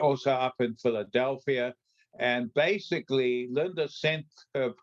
Also up in Philadelphia. And basically, Linda sent her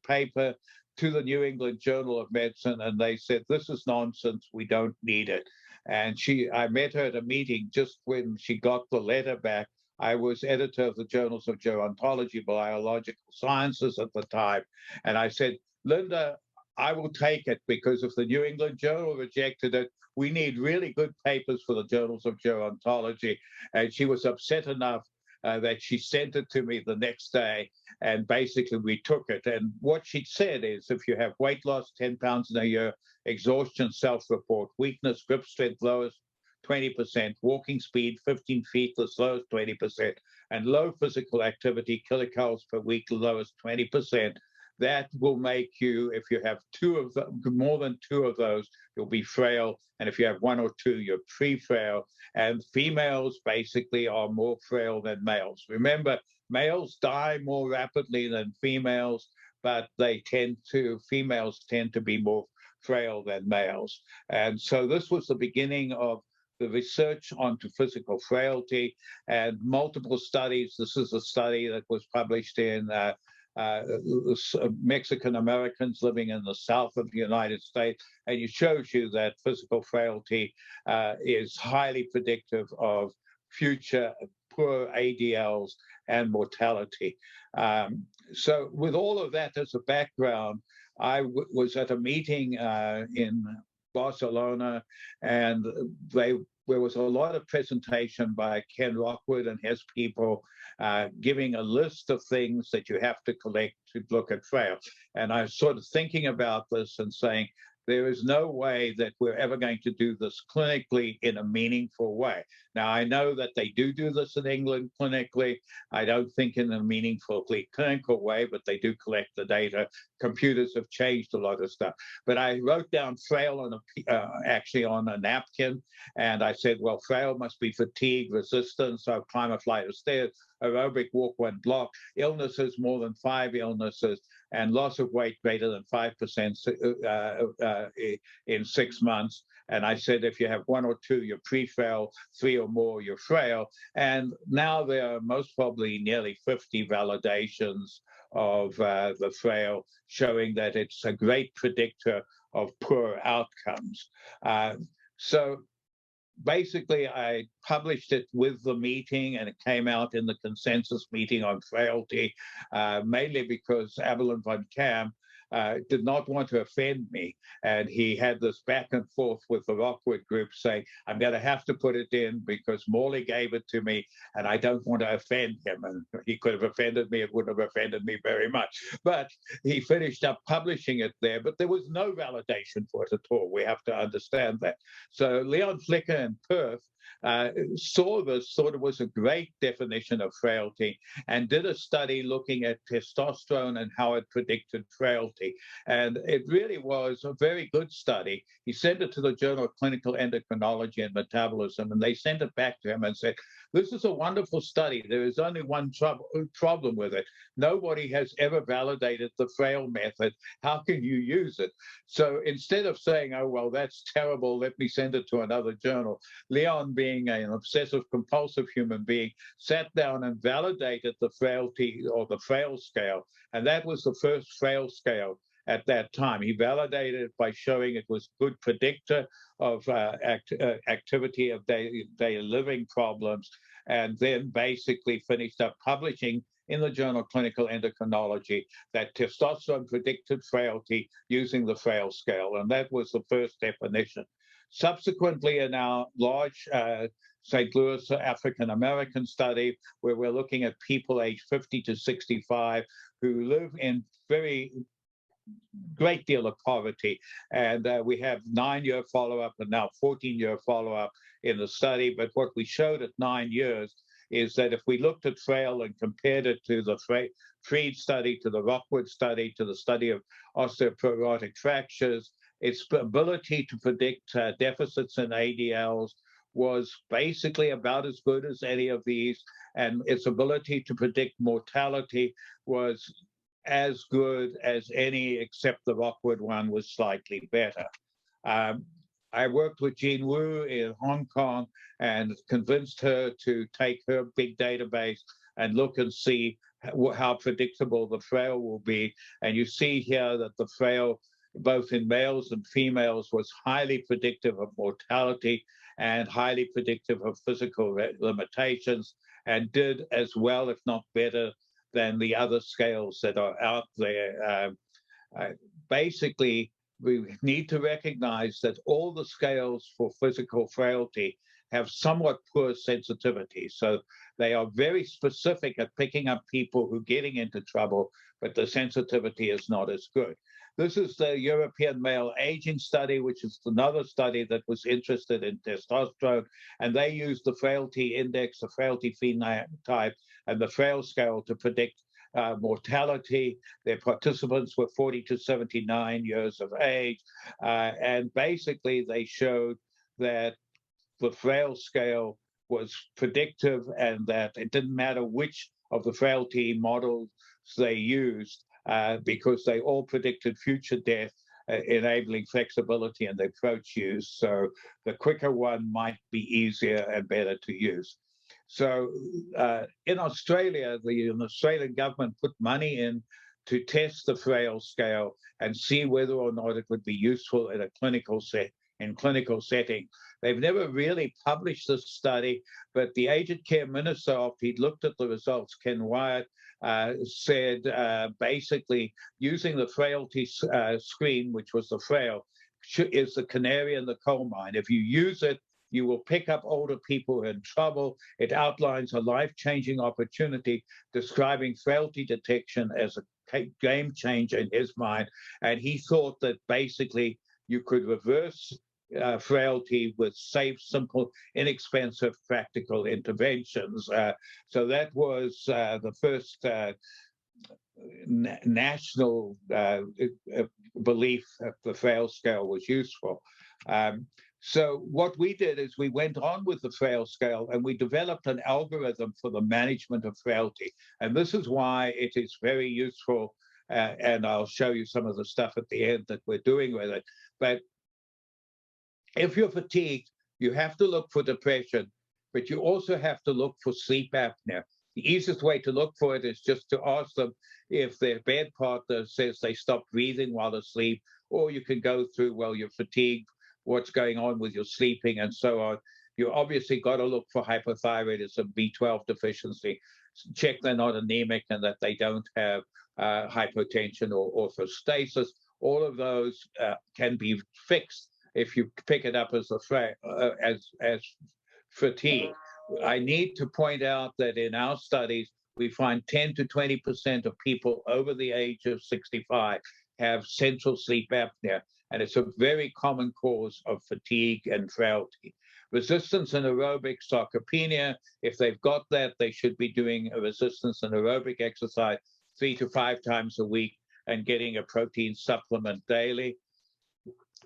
paper to the New England Journal of Medicine, and they said, this is nonsense, we don't need it. And I met her at a meeting just when she got the letter back. I was editor of the Journals of Gerontology, Biological Sciences at the time. And I said, Linda, I will take it, because if the New England Journal rejected it, we need really good papers for the Journals of Gerontology. And she was upset enough that she sent it to me the next day, and basically we took it. And what she said is, if you have weight loss, 10 pounds in a year, exhaustion, self-report, weakness, grip strength, lowest 20%, walking speed 15 feet, the slowest 20%, and low physical activity, kilocalories per week, the lowest 20%, that will make you, if you have more than two of those, you'll be frail. And if you have one or two, you're pre-frail. And females basically are more frail than males. Remember, males die more rapidly than females, but females tend to be more frail than males. And so this was the beginning of the research onto physical frailty and multiple studies. This is a study that was published in Mexican Americans living in the south of the United States, and it shows you that physical frailty is highly predictive of future poor ADLs and mortality. So with all of that as a background, I was at a meeting in Barcelona, and there was a lot of presentation by Ken Rockwood and his people giving a list of things that you have to collect to look at FRAIL. And I was sort of thinking about this and saying, there is no way that we're ever going to do this clinically in a meaningful way. Now, I know that they do this in England clinically. I don't think in a meaningfully clinical way, but they do collect the data. Computers have changed a lot of stuff. But I wrote down FRAIL actually on a napkin, and I said, well, FRAIL must be fatigue, resistance, so climb a flight of stairs, aerobic, walk one block, illnesses, more than 5 illnesses, and loss of weight greater than 5% in 6 months. And I said, if you have 1 or 2, you're pre-frail, 3 or more, you're frail. And now there are most probably nearly 50 validations of the FRAIL showing that it's a great predictor of poor outcomes. So basically, I published it with the meeting, and it came out in the consensus meeting on frailty, mainly because Abelin von Kam did not want to offend me. And he had this back and forth with the Rockwood group saying, I'm going to have to put it in because Morley gave it to me and I don't want to offend him. And he could have offended me. It wouldn't have offended me very much. But he finished up publishing it there. But there was no validation for it at all. We have to understand that. So Leon Flicker in Perth saw this, thought it was a great definition of frailty, and did a study looking at testosterone and how it predicted frailty. And it really was a very good study. He sent it to the Journal of Clinical Endocrinology and Metabolism, and they sent it back to him and said, this is a wonderful study. There is only one problem with it. Nobody has ever validated the FRAIL method. How can you use it? So instead of saying, oh, well, that's terrible, let me send it to another journal, Leon, being an obsessive compulsive human being, sat down and validated the frailty or the FRAIL scale. And that was the first FRAIL scale at that time. He validated it by showing it was a good predictor of activity of daily living problems, and then basically finished up publishing in the Journal of Clinical Endocrinology that testosterone predicted frailty using the FRAIL scale. And that was the first definition. Subsequently, in our large St. Louis African-American study, where we're looking at people aged 50 to 65 who live in very great deal of poverty. And we have 9-year follow-up and now 14-year follow-up in the study. But what we showed at 9 years is that if we looked at FRAIL and compared it to the Fried study, to the Rockwood study, to the study of osteoporotic fractures, its ability to predict deficits in ADLs was basically about as good as any of these, and its ability to predict mortality was as good as any, except the Rockwood one was slightly better. I worked with Jean Wu in Hong Kong and convinced her to take her big database and look and see how predictable the FRAIL will be. And you see here that the FRAIL, both in males and females, was highly predictive of mortality and highly predictive of physical limitations, and did as well, if not better, than the other scales that are out there. Basically, we need to recognize that all the scales for physical frailty have somewhat poor sensitivity. So they are very specific at picking up people who are getting into trouble, but the sensitivity is not as good. This is the European Male Aging Study, which is another study that was interested in testosterone, and they used the frailty index, the frailty phenotype, and the FRAIL scale to predict mortality. Their participants were 40 to 79 years of age, and basically they showed that the FRAIL scale was predictive and that it didn't matter which of the frailty models they used, because they all predicted future death, enabling flexibility in the approach used. So the quicker one might be easier and better to use. So in Australia, the Australian government put money in to test the FRAIL scale and see whether or not it would be useful in a clinical setting. They've never really published this study, but the aged care minister, after he'd looked at the results, Ken Wyatt, said basically using the frailty screen, which was the FRAIL, is the canary in the coal mine. If you use it, you will pick up older people in trouble. It outlines a life-changing opportunity, describing frailty detection as a game changer in his mind. And he thought that basically you could reverse frailty with safe, simple, inexpensive, practical interventions. So that was the first national belief that the FRAIL scale was useful. So what we did is we went on with the FRAIL scale and we developed an algorithm for the management of frailty. And this is why it is very useful. And I'll show you some of the stuff at the end that we're doing with it. But if you're fatigued, you have to look for depression, but you also have to look for sleep apnea. The easiest way to look for it is just to ask them if their bed partner says they stop breathing while asleep, or you can go through, well, you're fatigued, what's going on with your sleeping, and so on. You obviously got to look for hypothyroidism, B12 deficiency, check they're not anemic and that they don't have hypotension or orthostasis. All of those can be fixed if you pick it up as fatigue. I need to point out that in our studies, we find 10 to 20% of people over the age of 65 have central sleep apnea, and it's a very common cause of fatigue and frailty. Resistance and aerobic sarcopenia, if they've got that, they should be doing a resistance and aerobic exercise 3 to 5 times a week and getting a protein supplement daily.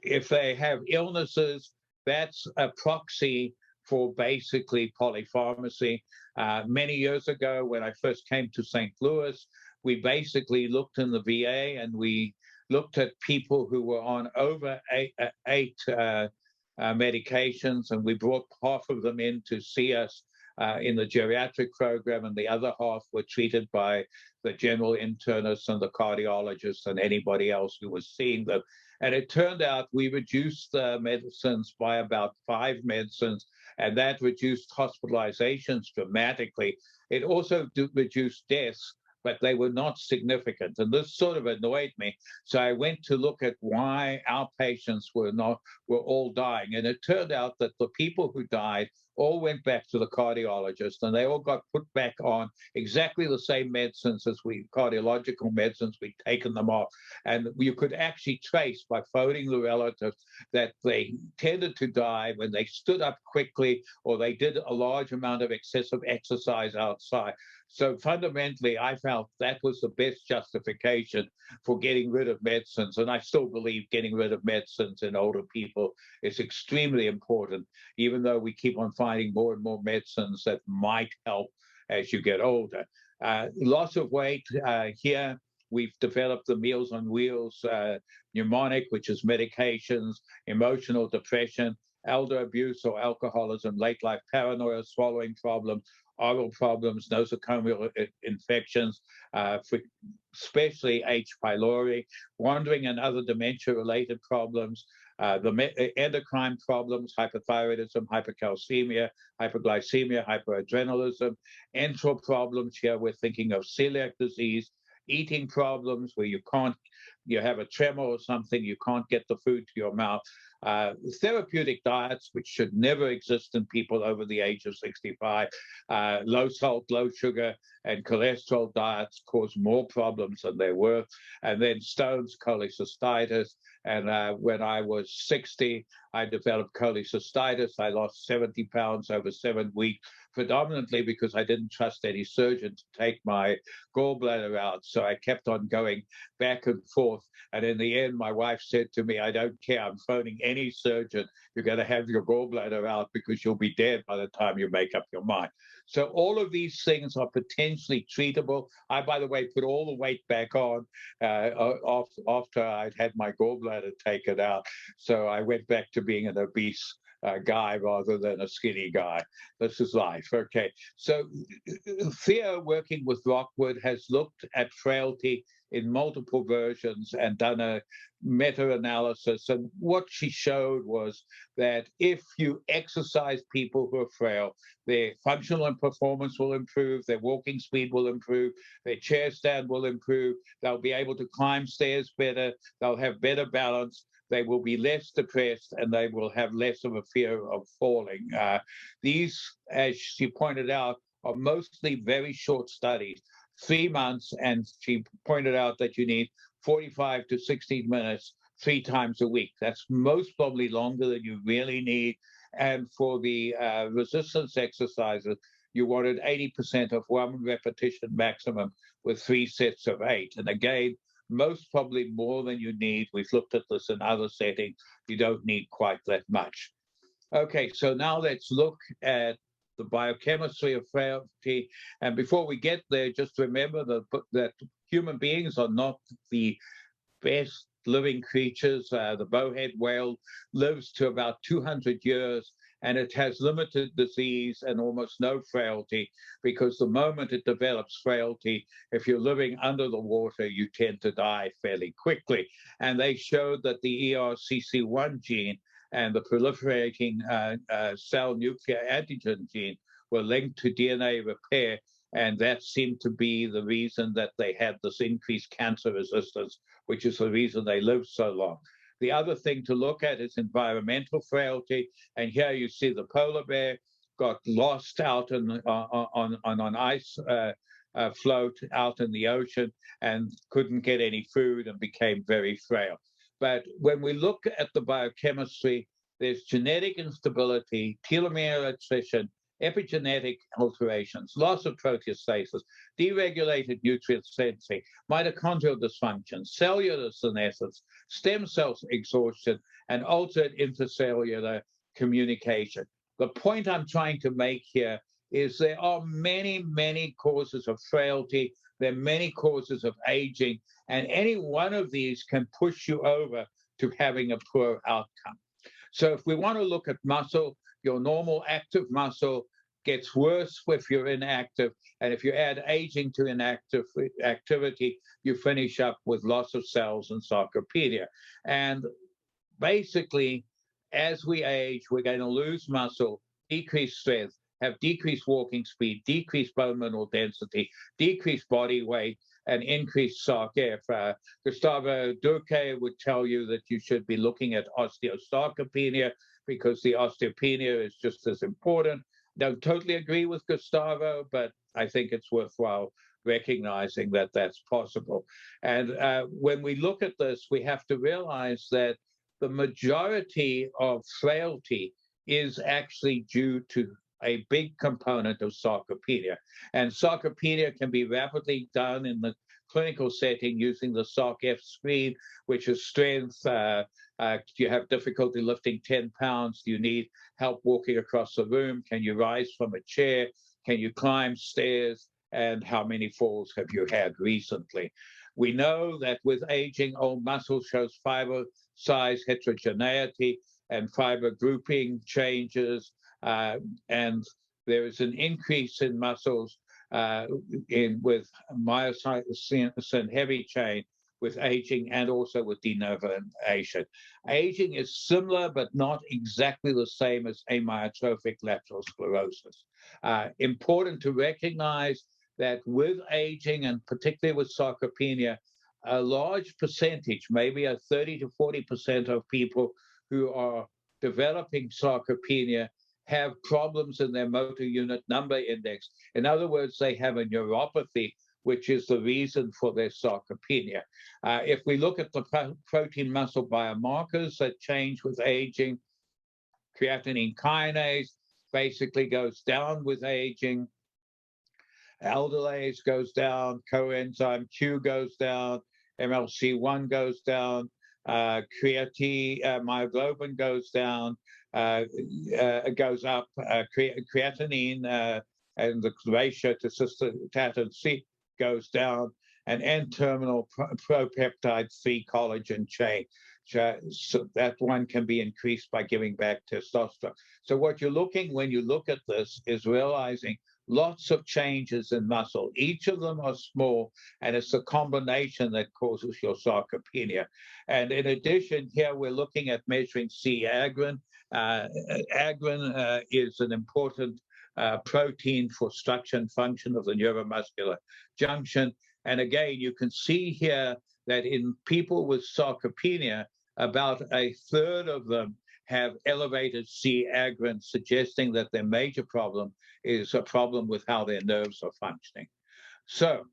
If they have illnesses, that's a proxy for basically polypharmacy. Many years ago, when I first came to St. Louis, we basically looked in the VA and we looked at people who were on over eight medications, and we brought half of them in to see us in the geriatric program, and the other half were treated by the general internist and the cardiologist and anybody else who was seeing them. And it turned out we reduced the medicines by about 5 medicines, and that reduced hospitalizations dramatically. It also reduced deaths, but they were not significant. And this sort of annoyed me. So I went to look at why our patients were all dying. And it turned out that the people who died all went back to the cardiologist, and they all got put back on exactly the same medicines as cardiological medicines. We'd taken them off. And you could actually trace by phoning the relatives that they tended to die when they stood up quickly or they did a large amount of excessive exercise outside. So fundamentally, I felt that was the best justification for getting rid of medicines. And I still believe getting rid of medicines in older people is extremely important, even though we keep on finding more and more medicines that might help as you get older. Loss of weight here. We've developed the Meals on Wheels mnemonic, which is medications, emotional depression, elder abuse or alcoholism, late life paranoia, swallowing problems, oral problems, nosocomial infections, especially H. pylori, wandering and other dementia-related problems, the endocrine problems, hypothyroidism, hypercalcemia, hyperglycemia, hyperadrenalism, enteral problems. Here we're thinking of celiac disease, eating problems where you have a tremor or something, you can't get the food to your mouth. Therapeutic diets, which should never exist in people over the age of 65, low salt, low sugar, and cholesterol diets cause more problems than they're worth. And then stones, cholecystitis. And when I was 60, I developed cholecystitis. I lost 70 pounds over 7 weeks, predominantly because I didn't trust any surgeon to take my gallbladder out. So I kept on going back and forth. And in the end, my wife said to me, I don't care, I'm phoning any surgeon. You're going to have your gallbladder out because you'll be dead by the time you make up your mind. So all of these things are potentially treatable. I, by the way, put all the weight back on after I'd had my gallbladder taken out. So I went back to being an obese guy rather than a skinny guy. This is life. Okay. So Thea, working with Rockwood, has looked at frailty in multiple versions and done a meta-analysis. And what she showed was that if you exercise people who are frail, their functional and performance will improve, their walking speed will improve, their chair stand will improve, they'll be able to climb stairs better, they'll have better balance, they will be less depressed, and they will have less of a fear of falling. These, as she pointed out, are mostly very short studies, 3 months, and she pointed out that you need 45 to 60 minutes 3 times a week. That's most probably longer than you really need. And for the resistance exercises, you wanted 80% of 1 repetition maximum with 3 sets of 8. And again, most probably more than you need. We've looked at this in other settings. You don't need quite that much. Okay, so now let's look at the biochemistry of frailty. And before we get there, just remember that human beings are not the best living creatures. The bowhead whale lives to about 200 years, and it has limited disease and almost no frailty, because the moment it develops frailty, if you're living under the water, you tend to die fairly quickly. And they showed that the ERCC1 gene and the proliferating cell nuclear antigen gene were linked to DNA repair, and that seemed to be the reason that they had this increased cancer resistance, which is the reason they live so long. The other thing to look at is environmental frailty, and here you see the polar bear got lost out on an ice float out in the ocean and couldn't get any food and became very frail. But when we look at the biochemistry, there's genetic instability, telomere attrition, epigenetic alterations, loss of proteostasis, deregulated nutrient sensing, mitochondrial dysfunction, cellular senescence, stem cell exhaustion, and altered intercellular communication. The point I'm trying to make here is there are many, many causes of frailty. There are many causes of aging, and any one of these can push you over to having a poor outcome. So if we want to look at muscle, your normal active muscle gets worse if you're inactive, and if you add aging to inactive activity, you finish up with loss of cells and sarcopenia. And basically, as we age, we're going to lose muscle, decrease strength, have decreased walking speed, decreased bone mineral density, decreased body weight, and increased sarc-F. Gustavo Duque would tell you that you should be looking at osteosarcopenia, because the osteopenia is just as important. Don't totally agree with Gustavo, but I think it's worthwhile recognizing that that's possible. And when we look at this, we have to realize that the majority of frailty is actually due to a big component of sarcopenia. And sarcopenia can be rapidly done in the clinical setting using the SARC-F screen, which is strength. Do you have difficulty lifting 10 pounds? Do you need help walking across the room? Can you rise from a chair? Can you climb stairs? And how many falls have you had recently? We know that with aging, old muscle shows fiber size heterogeneity and fiber grouping changes, and there is an increase in muscles with myosin heavy chain with aging and also with denervation. Aging is similar but not exactly the same as amyotrophic lateral sclerosis. Important to recognize that with aging, and particularly with sarcopenia, a large percentage, maybe a 30 to 40% of people who are developing sarcopenia have problems in their motor unit number index. In other words, they have a neuropathy, which is the reason for their sarcopenia. If we look at the protein muscle biomarkers that change with aging, creatinine kinase basically goes down with aging. Aldolase goes down, coenzyme Q goes down, MLC1 goes down, myoglobin goes down, goes up, creatinine and the ratio to cystatin C goes down, and N-terminal propeptide 3 collagen chain. So that one can be increased by giving back testosterone. So what you're looking when you look at this is realizing lots of changes in muscle. Each of them are small, and it's a combination that causes your sarcopenia. And in addition, here we're looking at measuring C-agrin. Agrin is an important protein for structure and function of the neuromuscular junction. And again, you can see here that in people with sarcopenia, about a third of them have elevated C-agrin, suggesting that their major problem is a problem with how their nerves are functioning. So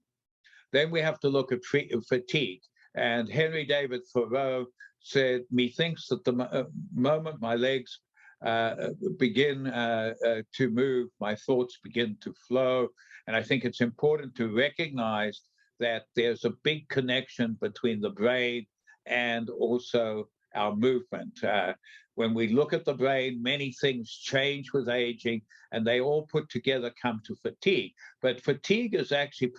then we have to look at fatigue. And Henry David Thoreau said, methinks that the moment my legs begin to move, my thoughts begin to flow. And I think it's important to recognize that there's a big connection between the brain and also our movement. When we look at the brain, many things change with aging, and they all put together come to fatigue. But fatigue is actually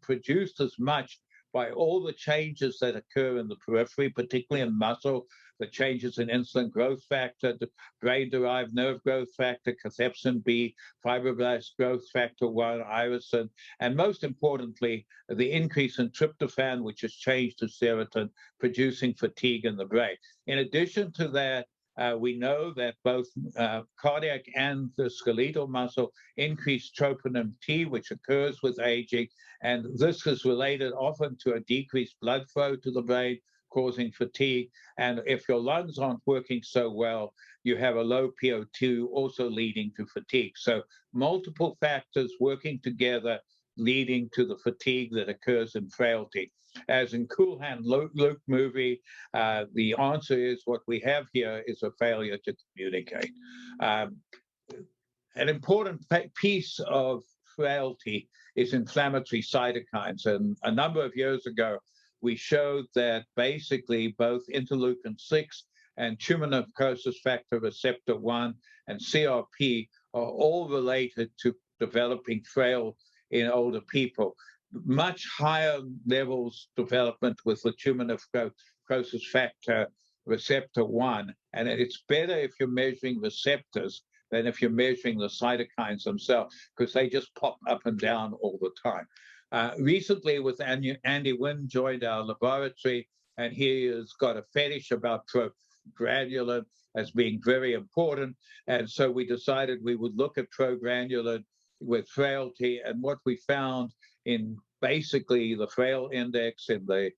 produced as much by all the changes that occur in the periphery, particularly in muscle, the changes in insulin growth factor, the brain-derived nerve growth factor, cathepsin B, fibroblast growth factor 1, irisin, and most importantly, the increase in tryptophan, which is changed to serotonin, producing fatigue in the brain. In addition to that, we know that both cardiac and the skeletal muscle increase troponin T, which occurs with aging, and this is related often to a decreased blood flow to the brain, causing fatigue. And if your lungs aren't working so well, you have a low PO2, also leading to fatigue. So multiple factors working together, leading to the fatigue that occurs in frailty. As in Cool Hand Luke movie, the answer is what we have here is a failure to communicate. An important piece of frailty is inflammatory cytokines. And a number of years ago, we showed that basically both interleukin-6 and tumor necrosis factor receptor 1 and CRP are all related to developing frail in older people. Much higher levels development with the tumor necrosis factor receptor 1. And it's better if you're measuring receptors than if you're measuring the cytokines themselves, because they just pop up and down all the time. Recently, with Andy Wynn joined our laboratory, and he has got a fetish about progranulin as being very important. And so we decided we would look at progranulin with frailty. And what we found in basically the FRAIL index, in the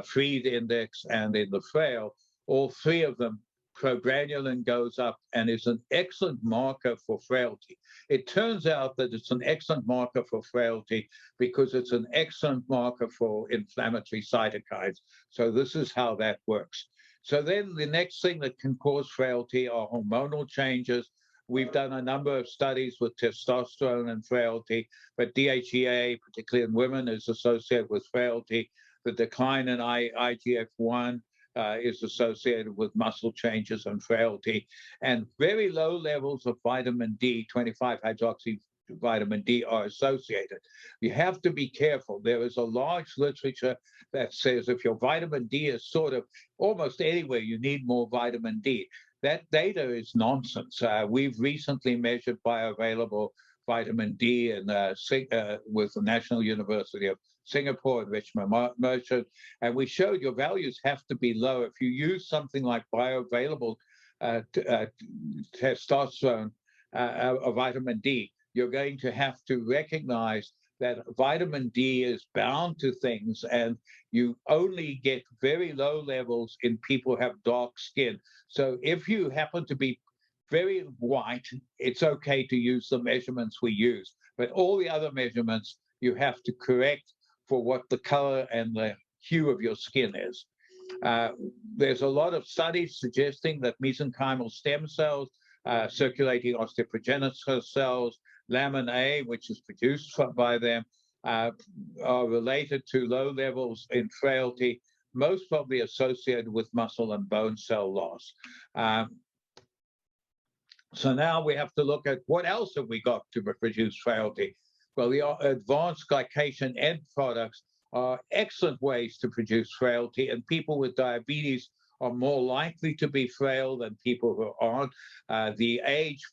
Freed index, and in the FRAIL, all three of them progranulin goes up and is an excellent marker for frailty. It turns out that it's an excellent marker for frailty because it's an excellent marker for inflammatory cytokines. So this is how that works. So then the next thing that can cause frailty are hormonal changes. We've done a number of studies with testosterone and frailty, but DHEA, particularly in women, is associated with frailty. The decline in IGF-1 is associated with muscle changes and frailty, and very low levels of vitamin D, 25-hydroxy vitamin D, are associated. You have to be careful. There is a large literature that says if your vitamin D is sort of almost anywhere, you need more vitamin D. That data is nonsense. We've recently measured bioavailable vitamin D with the National University of Singapore and Richmond Merchant, and we showed your values have to be low. If you use something like bioavailable testosterone or vitamin D, you're going to have to recognize that vitamin D is bound to things, and you only get very low levels in people who have dark skin. So if you happen to be very white, it's okay to use the measurements we use, but all the other measurements you have to correct for what the color and the hue of your skin is. There's a lot of studies suggesting that mesenchymal stem cells, circulating osteoprogenesis cells, lamin A, which is produced by them, are related to low levels in frailty, most probably associated with muscle and bone cell loss. So now we have to look at what else have we got to produce frailty. Well, the advanced glycation end products are excellent ways to produce frailty, and people with diabetes are more likely to be frail than people who aren't. The age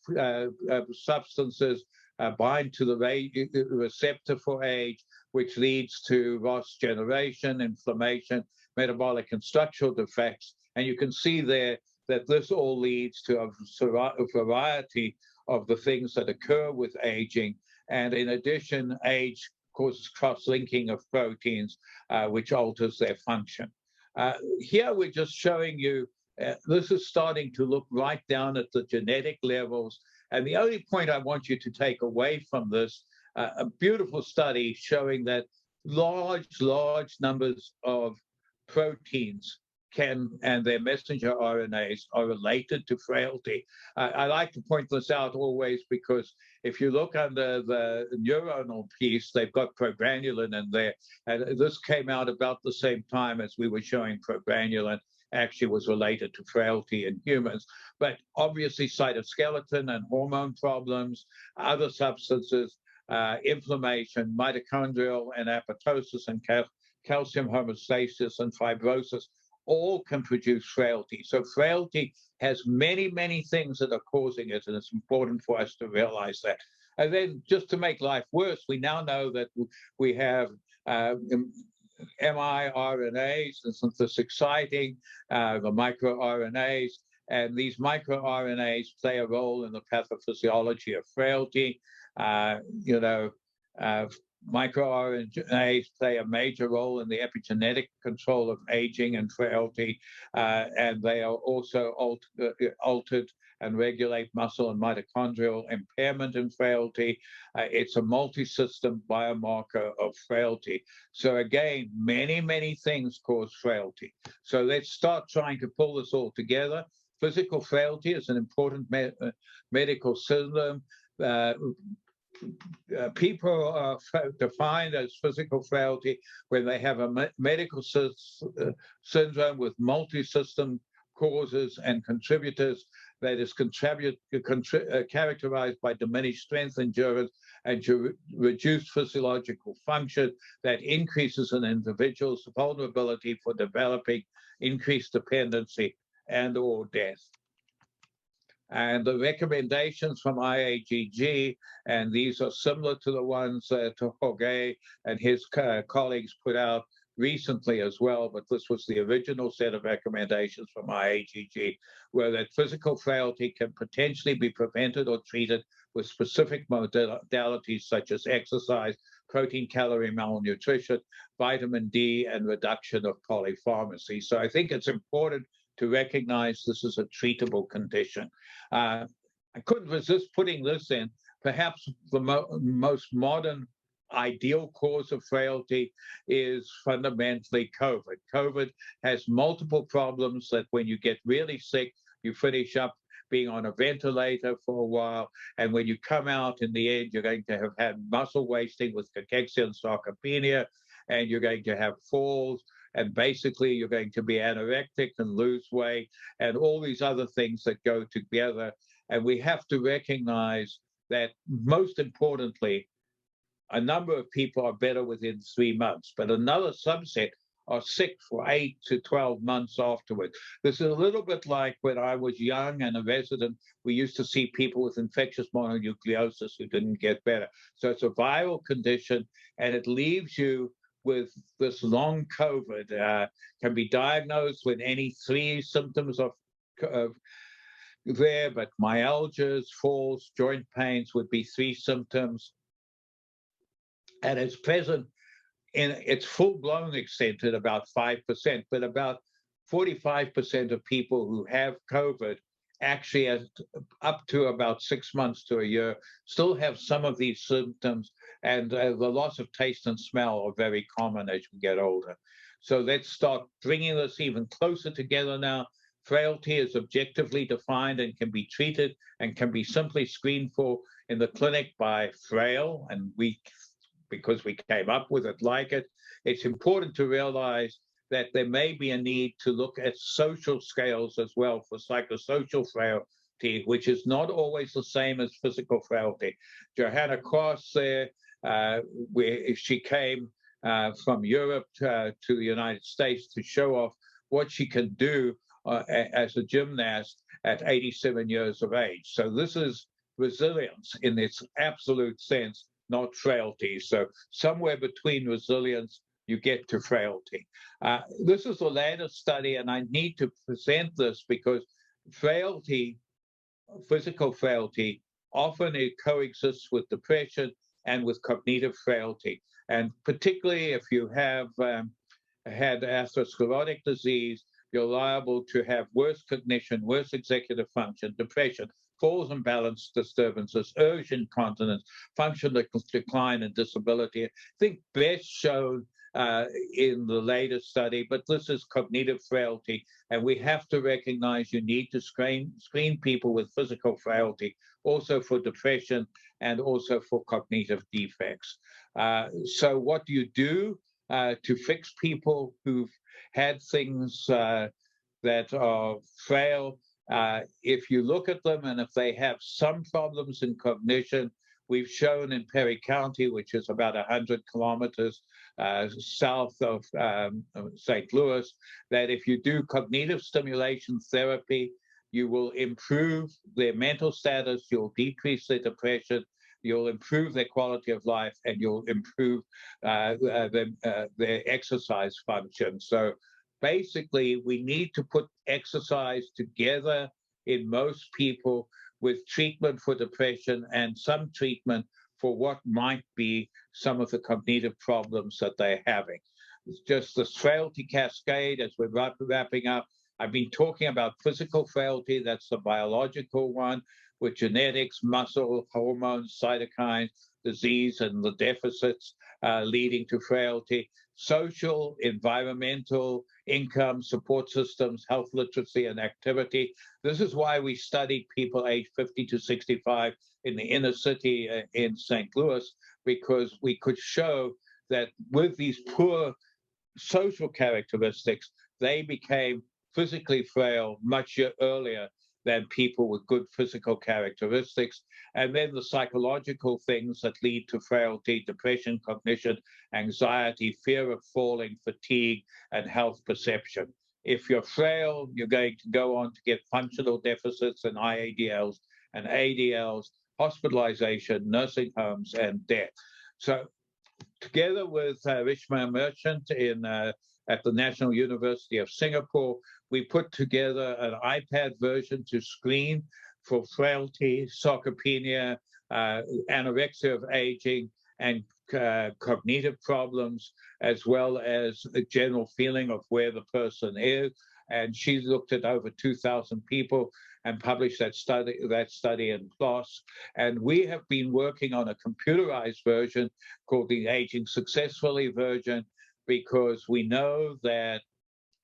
substances bind to the receptor for age, which leads to Ross generation, inflammation, metabolic and structural defects. And you can see there that this all leads to a variety of the things that occur with aging. And in addition, age causes cross-linking of proteins, which alters their function. Here we're just showing you, this is starting to look right down at the genetic levels. And the only point I want you to take away from this, a beautiful study showing that large numbers of proteins and their messenger RNAs are related to frailty. I like to point this out always because if you look under the neuronal piece, they've got progranulin in there. And this came out about the same time as we were showing progranulin actually was related to frailty in humans. But obviously cytoskeleton and hormone problems, other substances, inflammation, mitochondrial and apoptosis and calcium homeostasis and fibrosis all can produce frailty. So frailty has many things that are causing it, and it's important for us to realize that. And then just to make life worse, we now know that we have miRNAs, and this exciting, the microRNAs, and these microRNAs play a role in the pathophysiology of frailty. MicroRNAs play a major role in the epigenetic control of aging and frailty, and they are also altered and regulate muscle and mitochondrial impairment in frailty. It's a multi-system biomarker of frailty. So again, many things cause frailty. So let's start trying to pull this all together. Physical frailty is an important medical syndrome. People are defined as physical frailty when they have a medical syndrome with multi-system causes and contributors that is characterized by diminished strength, endurance, and reduced physiological function that increases an individual's vulnerability for developing increased dependency and or death. And the recommendations from IAGG, and these are similar to the ones that Jorge and his colleagues put out recently as well, but this was the original set of recommendations from IAGG, were that physical frailty can potentially be prevented or treated with specific modalities such as exercise, protein-calorie malnutrition, vitamin D, and reduction of polypharmacy. So I think it's important to recognize this is a treatable condition. I couldn't resist putting this in. Perhaps the most modern ideal cause of frailty is fundamentally COVID. COVID has multiple problems that when you get really sick, you finish up being on a ventilator for a while. And when you come out, in the end, you're going to have had muscle wasting with cachexia and sarcopenia, and you're going to have falls. And basically, you're going to be anorectic and lose weight and all these other things that go together. And we have to recognize that, most importantly, a number of people are better within 3 months, but another subset are sick for 8 to 12 months afterwards. This is a little bit like when I was young and a resident, we used to see people with infectious mononucleosis who didn't get better. So it's a viral condition, and it leaves you with this long COVID. Can be diagnosed with any 3 symptoms of there, but myalgias, falls, joint pains would be 3 symptoms. And it's present in its full-blown extent at about 5%, but about 45% of people who have COVID actually, up to about 6 months to a year, still have some of these symptoms, and the loss of taste and smell are very common as we get older. So let's start bringing this even closer together now. Frailty is objectively defined and can be treated and can be simply screened for in the clinic by FRAIL, and because we came up with it like it. It's important to realize that there may be a need to look at social scales as well for psychosocial frailty, which is not always the same as physical frailty. Johanna Cross there, she came from Europe to the United States to show off what she can do as a gymnast at 87 years of age. So this is resilience in its absolute sense, not frailty. So somewhere between resilience, you get to frailty. This is the latest study, and I need to present this because frailty, physical frailty, often it coexists with depression and with cognitive frailty. And particularly if you have had atherosclerotic disease, you're liable to have worse cognition, worse executive function, depression, falls and balance disturbances, urge incontinence, functional decline and disability. I think best shown in the latest study, but this is cognitive frailty, and we have to recognize you need to screen people with physical frailty, also for depression and also for cognitive defects. So what do you do to fix people who've had things that are frail? If you look at them and if they have some problems in cognition, we've shown in Perry County, which is about 100 kilometers south of St. Louis, that if you do cognitive stimulation therapy, you will improve their mental status, you'll decrease their depression, you'll improve their quality of life, and you'll improve their exercise function. So basically, we need to put exercise together in most people with treatment for depression and some treatment for what might be some of the cognitive problems that they're having. It's just this frailty cascade, as we're wrapping up. I've been talking about physical frailty, that's the biological one, with genetics, muscle, hormones, cytokines, disease, and the deficits leading to frailty. Social, environmental, income, support systems, health literacy, and activity. This is why we studied people aged 50 to 65 in the inner city in St. Louis, because we could show that with these poor social characteristics, they became physically frail much earlier than people with good physical characteristics. And then the psychological things that lead to frailty, depression, cognition, anxiety, fear of falling, fatigue, and health perception. If you're frail, you're going to go on to get functional deficits and IADLs and ADLs, hospitalization, nursing homes, and death. So together with Rishma Merchant at the National University of Singapore, we put together an iPad version to screen for frailty, sarcopenia, anorexia of aging, and cognitive problems, as well as a general feeling of where the person is. and she looked at over 2,000 people and published that study in PLOS. And we have been working on a computerized version called the Aging Successfully version, because we know that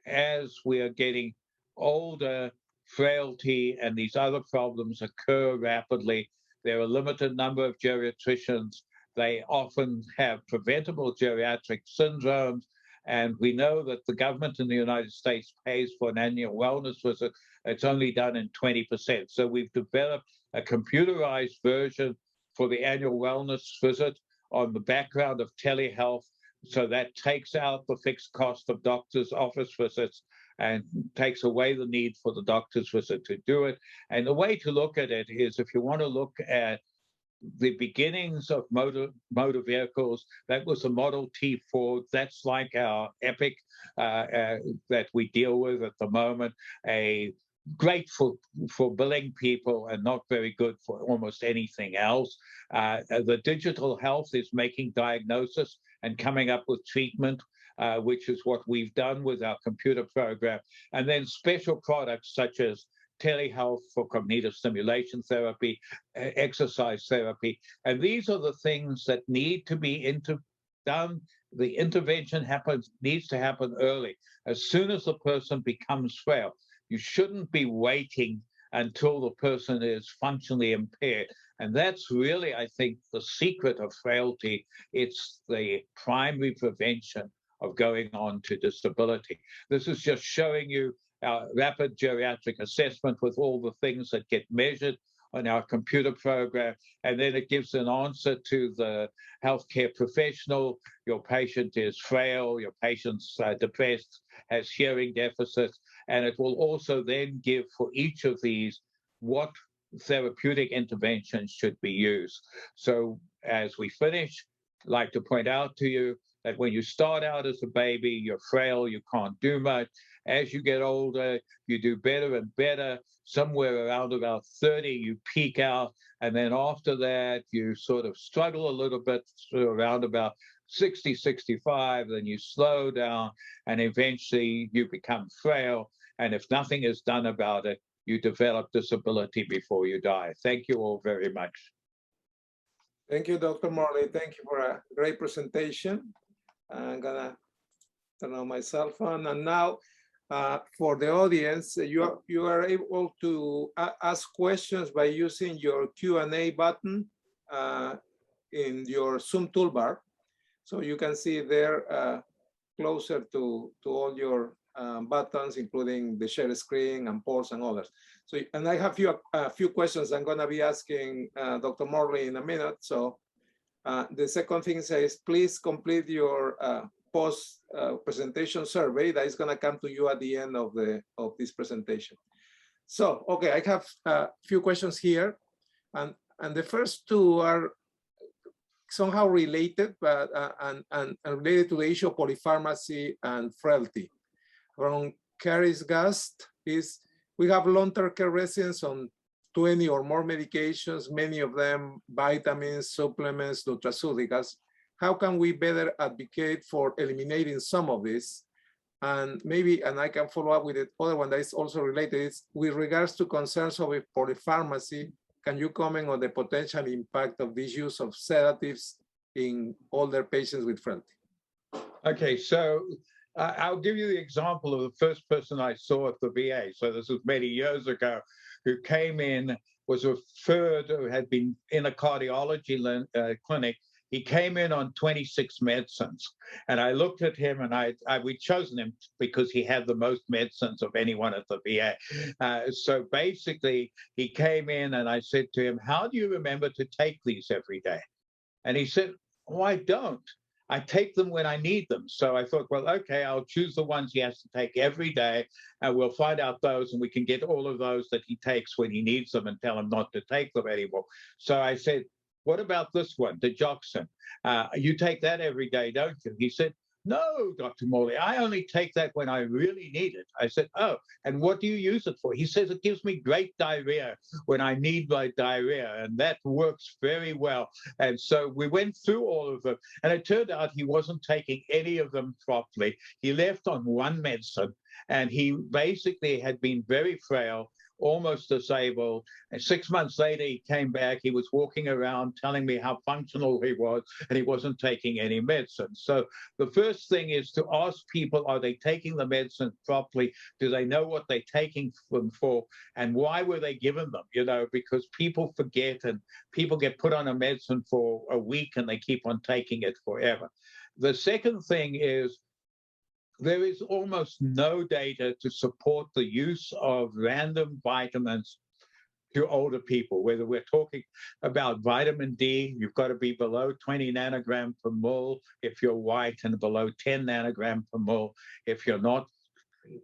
as we are getting older, frailty and these other problems occur rapidly. There are a limited number of geriatricians. They often have preventable geriatric syndromes. And we know that the government in the United States pays for an annual wellness visit. It's only done in 20%. So we've developed a computerized version for the annual wellness visit on the background of telehealth. So that takes out the fixed cost of doctors' office visits and takes away the need for the doctor's visit to do it. And the way to look at it is, if you want to look at the beginnings of motor vehicles, that was the Model T Ford. That's like our Epic that we deal with at the moment. Great for billing people and not very good for almost anything else. The digital health is making diagnosis and coming up with treatment, which is what we've done with our computer program. And then special products such as telehealth for cognitive stimulation therapy, exercise therapy. And these are the things that need to be done. The intervention needs to happen early, as soon as the person becomes frail. You shouldn't be waiting until the person is functionally impaired. And that's really, I think, the secret of frailty. It's the primary prevention of going on to disability. This is just showing you our rapid geriatric assessment with all the things that get measured on our computer program. And then it gives an answer to the healthcare professional. Your patient is frail, your patient's depressed, has hearing deficits. And it will also then give for each of these what therapeutic interventions should be used. So as we finish, I'd like to point out to you that when you start out as a baby, you're frail, you can't do much. As you get older, you do better and better. Somewhere around about 30, you peak out. And then after that, you sort of struggle a little bit around about 60, 65, then you slow down, and eventually you become frail. And if nothing is done about it, you develop disability before you die. Thank you all very much. Thank you, Dr. Morley. Thank you for a great presentation. I'm gonna turn on my cell phone. And now for the audience, you are able to ask questions by using your Q&A button in your Zoom toolbar. So you can see there closer to all your buttons, including the share screen and pause and others. So, and I have a few questions I'm gonna be asking Dr. Morley in a minute. So the second thing says, please complete your post presentation survey that is gonna come to you at the end of this presentation. So, okay, I have a few questions here. And the first two are somehow related, but and related to the issue of polypharmacy and frailty. From Caris Gast is, we have long-term care residents on 20 or more medications, many of them vitamins, supplements, nutraceuticals. How can we better advocate for eliminating some of this? And maybe, and I can follow up with the other one that is also related, is with regards to concerns of polypharmacy, can you comment on the potential impact of this use of sedatives in older patients with frailty? Okay, so I'll give you the example of the first person I saw at the VA. So this was many years ago, who came in, was referred, who had been in a cardiology clinic. He came in on 26 medicines. And I looked at him, and we'd chosen him because he had the most medicines of anyone at the VA. So basically, he came in and I said to him, how do you remember to take these every day? And he said, oh, I don't. I take them when I need them. So I thought, well, okay, I'll choose the ones he has to take every day, and we'll find out those, and we can get all of those that he takes when he needs them and tell him not to take them anymore. So I said, what about this one, digoxin? You take that every day, don't you? He said, No, Dr. Morley, I only take that when I really need it. I said, oh, and what do you use it for? He says, it gives me great diarrhea when I need my diarrhea, and that works very well. And so we went through all of them, and it turned out he wasn't taking any of them properly. He left on one medicine, and he basically had been very frail, almost disabled. And 6 months later, he came back. He was walking around telling me how functional he was, and he wasn't taking any medicine. So the first thing is to ask people, are they taking the medicine properly? Do they know what they're taking them for? And why were they given them? You know, because people forget, and people get put on a medicine for a week and they keep on taking it forever. The second thing is, there is almost no data to support the use of random vitamins to older people. Whether we're talking about vitamin D, you've got to be below 20 nanogram per mole if you're white, and below 10 nanogram per mole if you're not,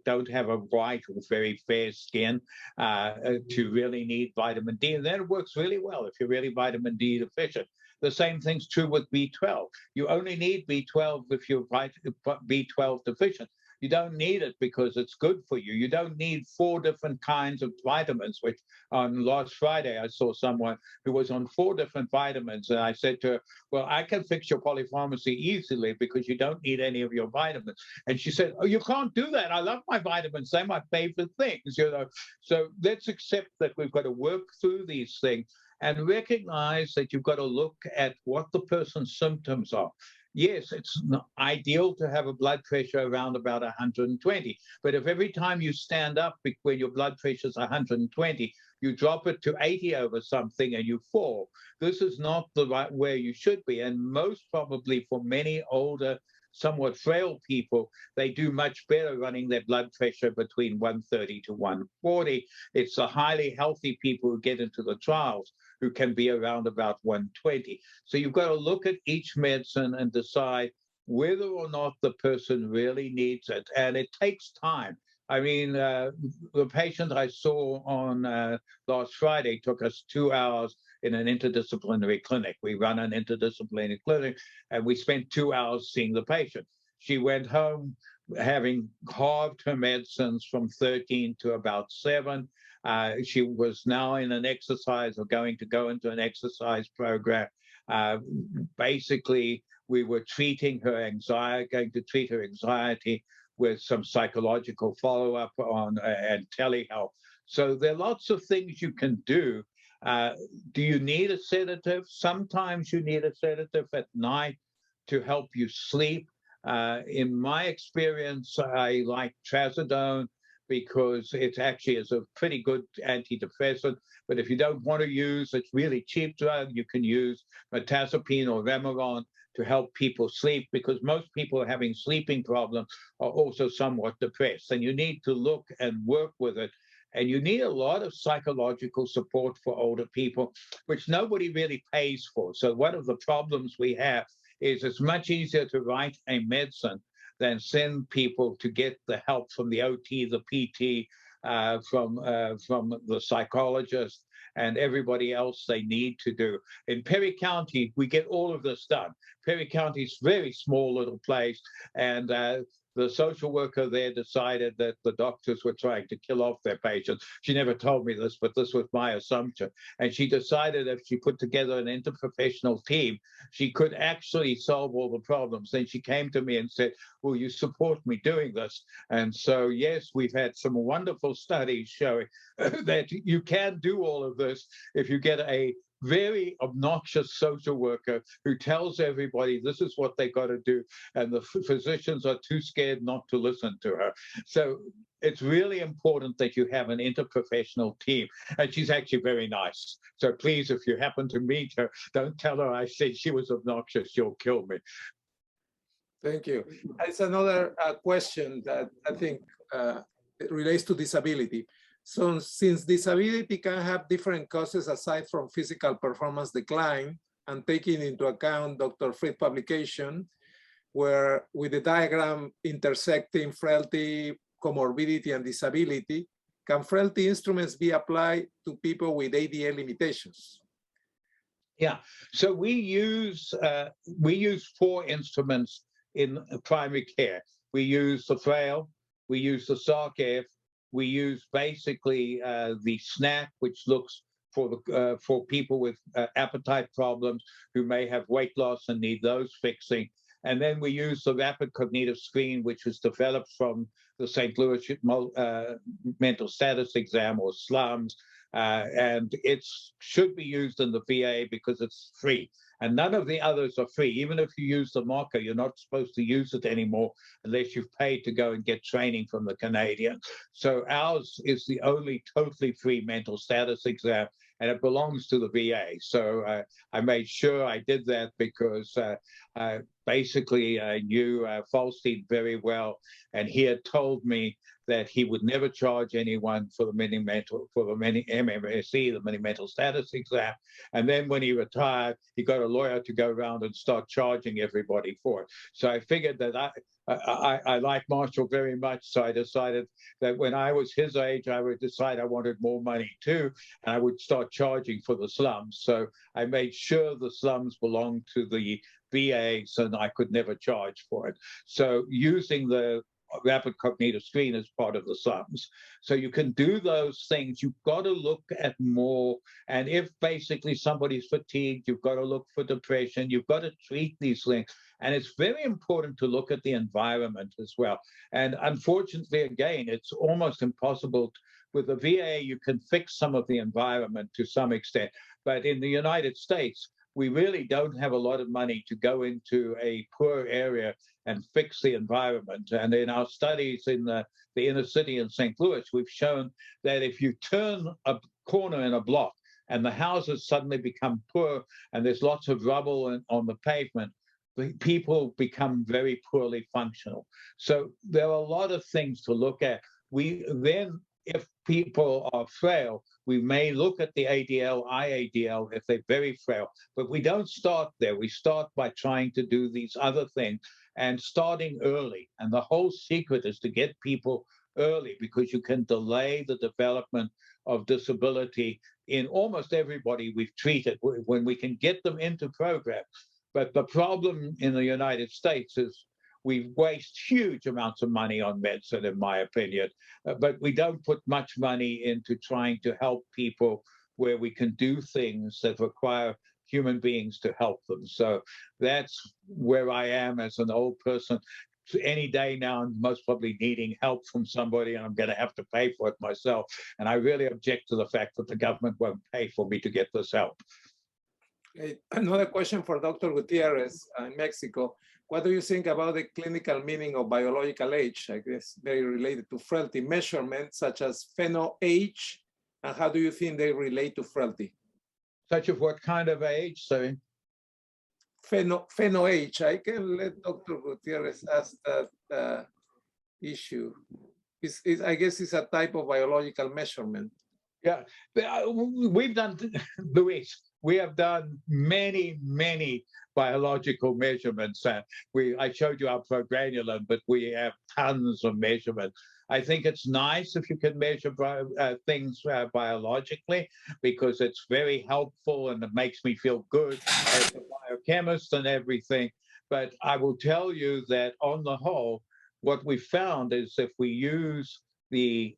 don't have a white or very fair skin, to really need vitamin D. And then it works really well if you're really vitamin D deficient. The same thing's true with B12. You only need B12 if you're B12 deficient. You don't need it because it's good for you. You don't need 4 different kinds of vitamins, which on last Friday, I saw someone who was on 4 different vitamins. And I said to her, well, I can fix your polypharmacy easily because you don't need any of your vitamins. And she said, oh, you can't do that. I love my vitamins. They're my favorite things, you know. So let's accept that we've got to work through these things and recognize that you've got to look at what the person's symptoms are. Yes, it's ideal to have a blood pressure around about 120, but if every time you stand up when your blood pressure is 120, you drop it to 80 over something and you fall, this is not the right where you should be. And most probably for many older, somewhat frail people, they do much better running their blood pressure between 130 to 140. It's the highly healthy people who get into the trials who can be around about 120. So you've got to look at each medicine and decide whether or not the person really needs it. And it takes time. I mean, the patient I saw on last Friday took us 2 hours in an interdisciplinary clinic. We run an interdisciplinary clinic, and we spent 2 hours seeing the patient. She went home having halved her medicines from 13 to about 7. She was now in an exercise, or going to go into an exercise program. Basically, we were treating her anxiety, going to treat her anxiety with some psychological follow-up on and telehealth. So there are lots of things you can do. Do you need a sedative? Sometimes you need a sedative at night to help you sleep. In my experience, I like trazodone because it actually is a pretty good antidepressant. But if you don't want to use a really cheap drug, you can use mirtazapine or Remeron to help people sleep, because most people having sleeping problems are also somewhat depressed. And you need to look and work with it. And you need a lot of psychological support for older people, which nobody really pays for. So one of the problems we have is it's much easier to write a medicine than send people to get the help from the OT, the PT, from the psychologist and everybody else they need to do. In Perry County, we get all of this done. Perry County is a very small little place, and the social worker there decided that the doctors were trying to kill off their patients. She never told me this, but this was my assumption. And she decided if she put together an interprofessional team, she could actually solve all the problems. Then she came to me and said, will you support me doing this? And so, yes, we've had some wonderful studies showing that you can do all of this if you get a very obnoxious social worker who tells everybody this is what they got to do, and the physicians are too scared not to listen to her. So it's really important that you have an interprofessional team, and she's actually very nice. So please, if you happen to meet her, don't tell her I said she was obnoxious. She'll kill me. Thank you. It's another question that I think relates to disability. So since disability can have different causes aside from physical performance decline, and taking into account Dr. Fried's publication, where with the diagram intersecting frailty, comorbidity, and disability, can frailty instruments be applied to people with ADA limitations? Yeah, so we use 4 instruments in primary care. We use the FRAIL, we use the SARC-F, we use basically the SNAP, which looks for people with appetite problems who may have weight loss and need those fixing. And then we use the rapid cognitive screen, which was developed from the St. Louis mental status exam, or SLUMS, and it should be used in the VA because it's free. And none of the others are free. Even if you use the marker, you're not supposed to use it anymore unless you've paid to go and get training from the Canadian. So ours is the only totally free mental status exam, and it belongs to the VA. So I made sure I did that because basically I knew Falstein very well, and he had told me that he would never charge anyone for the MMSE, the mini mental status exam. And then when he retired, he got a lawyer to go around and start charging everybody for it. So I figured that I like Marshall very much, so I decided that when I was his age, I would decide I wanted more money too, and I would start charging for the slums. So I made sure the slums belonged to the VAs, and I could never charge for it. So using the rapid cognitive screen as part of the slums. So you can do those things. You've got to look at more. And if basically somebody's fatigued, you've got to look for depression. You've got to treat these things. And it's very important to look at the environment as well. And unfortunately, again, it's almost impossible. With the VA, you can fix some of the environment to some extent. But in the United States, we really don't have a lot of money to go into a poor area and fix the environment. And in our studies in the inner city in St. Louis, we've shown that if you turn a corner in a block and the houses suddenly become poor and there's lots of rubble on the pavement, the people become very poorly functional. So there are a lot of things to look at. We then, if people are frail, we may look at the ADL, IADL if they're very frail, but we don't start there. We start by trying to do these other things and starting early. And the whole secret is to get people early, because you can delay the development of disability in almost everybody we've treated when we can get them into programs. But the problem in the United States is we waste huge amounts of money on medicine, in my opinion, but we don't put much money into trying to help people where we can do things that require human beings to help them. So that's where I am as an old person. Any day now, I'm most probably needing help from somebody, and I'm going to have to pay for it myself. And I really object to the fact that the government won't pay for me to get this help. Okay. Another question for Dr. Gutierrez in Mexico. What do you think about the clinical meaning of biological age? I guess very related to frailty measurements such as pheno-age, and how do you think they relate to frailty? Such of what kind of age, sorry? Pheno-age. I can let Dr. Gutierrez ask that issue. I guess it's a type of biological measurement. Yeah, we've done, Luis, we have done many, many biological measurements. I showed you our progranulin, but we have tons of measurements. I think it's nice if you can measure things biologically, because it's very helpful and it makes me feel good as a biochemist and everything. But I will tell you that on the whole, what we found is if we use the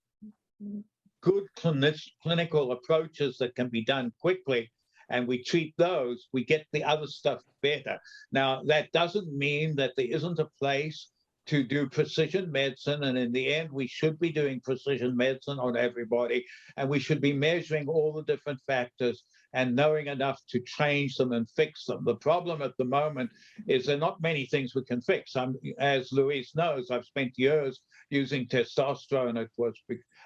good clinical approaches that can be done quickly, and we treat those, we get the other stuff better. Now, that doesn't mean that there isn't a place to do precision medicine, and in the end, we should be doing precision medicine on everybody, and we should be measuring all the different factors and knowing enough to change them and fix them. The problem at the moment is there are not many things we can fix. As Luis knows, I've spent years using testosterone. It was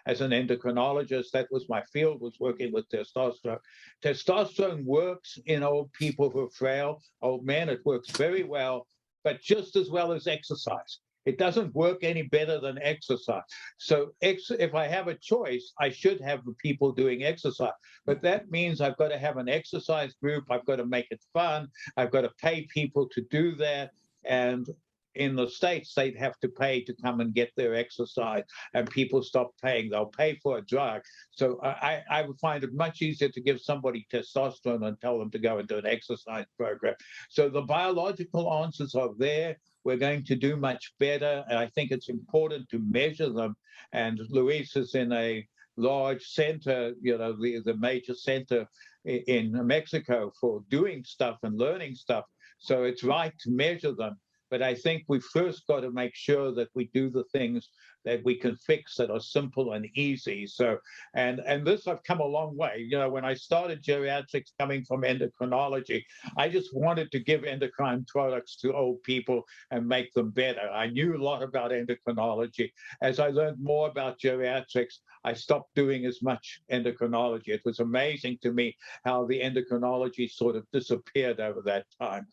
as an endocrinologist, that was my field, was working with testosterone. Testosterone works in old people who are frail, old men. It works very well, but just as well as exercise. It doesn't work any better than exercise. So if I have a choice, I should have the people doing exercise. But that means I've got to have an exercise group. I've got to make it fun. I've got to pay people to do that. And in the States, they'd have to pay to come and get their exercise, and people stop paying. They'll pay for a drug. So I would find it much easier to give somebody testosterone and tell them to go and do an exercise program. So the biological answers are there. We're going to do much better, and I think it's important to measure them. And Luis is in a large center, you know, the major center in Mexico for doing stuff and learning stuff. So it's right to measure them. But I think we first got to make sure that we do the things that we can fix that are simple and easy. So, and this I've come a long way. You know, when I started geriatrics coming from endocrinology, I just wanted to give endocrine products to old people and make them better. I knew a lot about endocrinology. As I learned more about geriatrics, I stopped doing as much endocrinology. It was amazing to me how the endocrinology sort of disappeared over that time.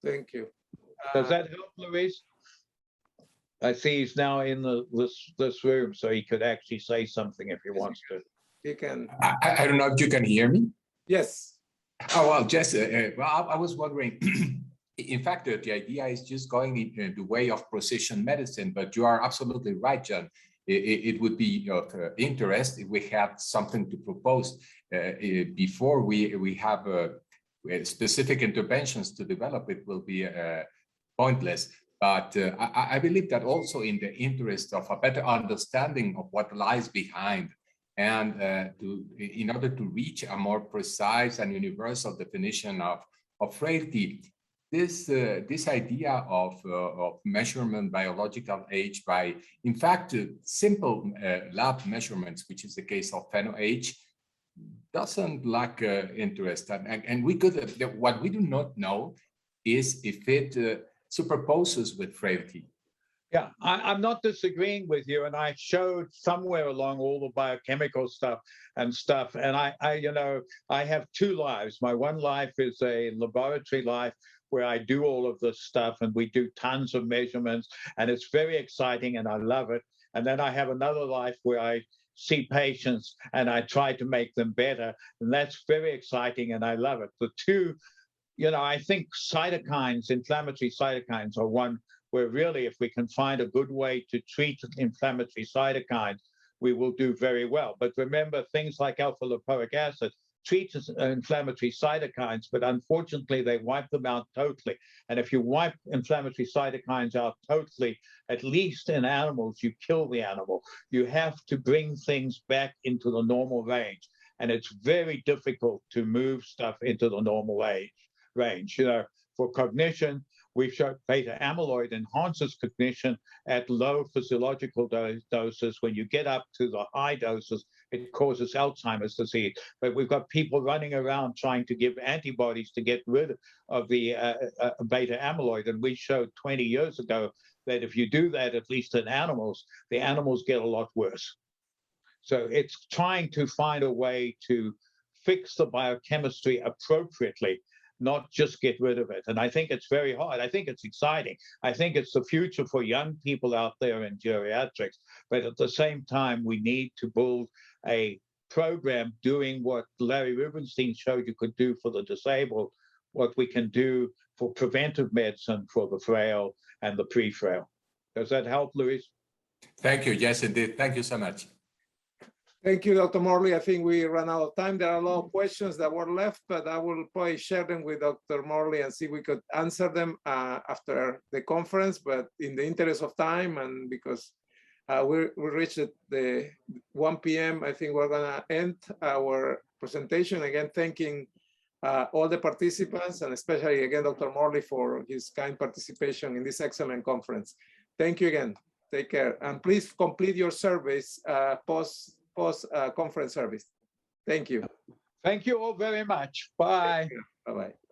Thank you. Does that help, Luis? I see he's now in this room, so he could actually say something if he wants to. You can. I don't know if you can hear me. Yes. Oh, well, just, well, I was wondering, in fact, the idea is just going in the way of precision medicine, but you are absolutely right, John. It would be of interest if we had something to propose before we have specific interventions to develop. It will be pointless. But I believe that also in the interest of a better understanding of what lies behind, and in order to reach a more precise and universal definition of frailty, this idea of measurement biological age by, in fact, simple lab measurements, which is the case of PhenoH, doesn't lack interest. And we could, what we do not know is if it superposes with frailty. Yeah, I'm not disagreeing with you, and I showed somewhere along all the biochemical stuff, and you know, I have two lives. My one life is a laboratory life where I do all of this stuff, and we do tons of measurements, and it's very exciting, and I love it. And then I have another life where I see patients and I try to make them better, and that's very exciting, and I love it. The two, you know, I think cytokines, inflammatory cytokines, are one where really, if we can find a good way to treat inflammatory cytokines, we will do very well. But remember, things like alpha lipoic acid treat inflammatory cytokines, but unfortunately, they wipe them out totally. And if you wipe inflammatory cytokines out totally, at least in animals, you kill the animal. You have to bring things back into the normal range. And it's very difficult to move stuff into the normal range. You know, for cognition, we've shown beta amyloid enhances cognition at low physiological doses. When you get up to the high doses, it causes Alzheimer's disease. But we've got people running around trying to give antibodies to get rid of the beta amyloid. And we showed 20 years ago that if you do that, at least in animals, the animals get a lot worse. So it's trying to find a way to fix the biochemistry appropriately, not just get rid of it. And I think it's very hard. I think it's exciting. I think it's the future for young people out there in geriatrics. But at the same time, we need to build a program doing what Larry Rubenstein showed you could do for the disabled, what we can do for preventive medicine for the frail and the pre-frail. Does that help, Luis? Thank you. Yes, indeed. Thank you so much. Thank you, Dr. Morley. I think we ran out of time. There are a lot of questions that were left, but I will probably share them with Dr. Morley and see if we could answer them after the conference. But in the interest of time, and because we reached the 1 p.m., I think we're gonna end our presentation. Again, thanking all the participants, and especially again, Dr. Morley, for his kind participation in this excellent conference. Thank you again. Take care. And please complete your surveys post-conference service. Thank you. Thank you all very much. Bye. Bye-bye.